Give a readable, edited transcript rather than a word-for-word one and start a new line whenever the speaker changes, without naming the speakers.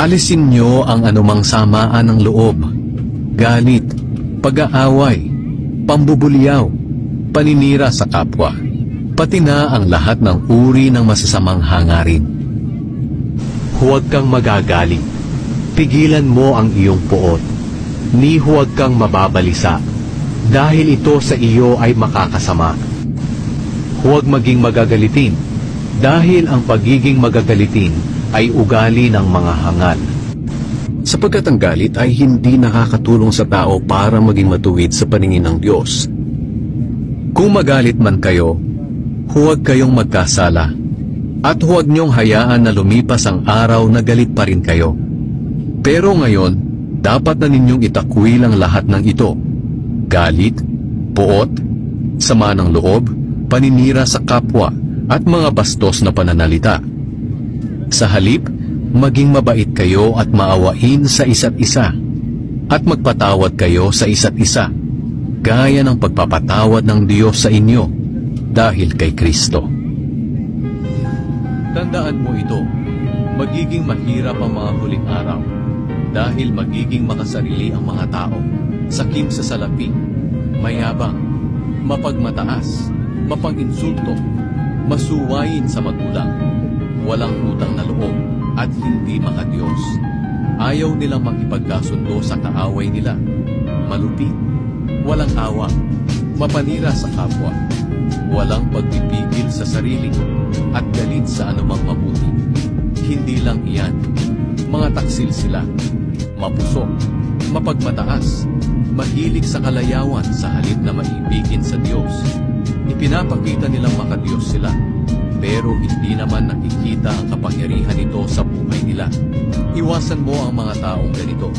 Alisin niyo ang anumang samaan ng loob, galit, pag-aaway, pambubulyaw, paninira sa kapwa, pati na ang lahat ng uri ng masasamang hangarin.
Huwag kang magagaling. Pigilan mo ang iyong puot. Ni huwag kang mababalisa, dahil ito sa iyo ay makakasama. Huwag maging magagalitin, dahil ang pagiging magagalitin ay ugali ng mga hangal.
Sapagkat ang galit ay hindi nakakatulong sa tao para maging matuwid sa paningin ng Diyos. Kung magalit man kayo, huwag kayong magkasala, at huwag niyong hayaan na lumipas ang araw na galit pa rin kayo. Pero ngayon, dapat na ninyong itakwil ang lahat ng ito: galit, puot, sama ng loob, paninira sa kapwa, at mga bastos na pananalita. Sa halip, maging mabait kayo at maawain sa isa't isa, at magpatawad kayo sa isa't isa, gaya ng pagpapatawad ng Diyos sa inyo, dahil kay Kristo. Tandaan mo ito, magiging mahirap ang mga huling araw, dahil magiging makasarili ang mga tao, sakim sa salapi, mayabang, mapagmataas, mapag-insulto, masuwayin sa magulang, walang utang na loob, at hindi makadiyos. Ayaw nilang makipagkasundo sa kaaway nila, malupit, walang awa, mapanira sa kapwa, walang pagpipigil sa sarili, at galit sa anumang mabuti. Hindi lang iyan, mga taksil sila, mapusok, mapagmataas, mahilig sa kalayawan sa halip na maibigin sa Diyos. Ipinapakita nilang makadiyos sila, pero hindi naman nakikita ang kapangyarihan nito sa buhay nila. Iwasan mo ang mga taong ganito.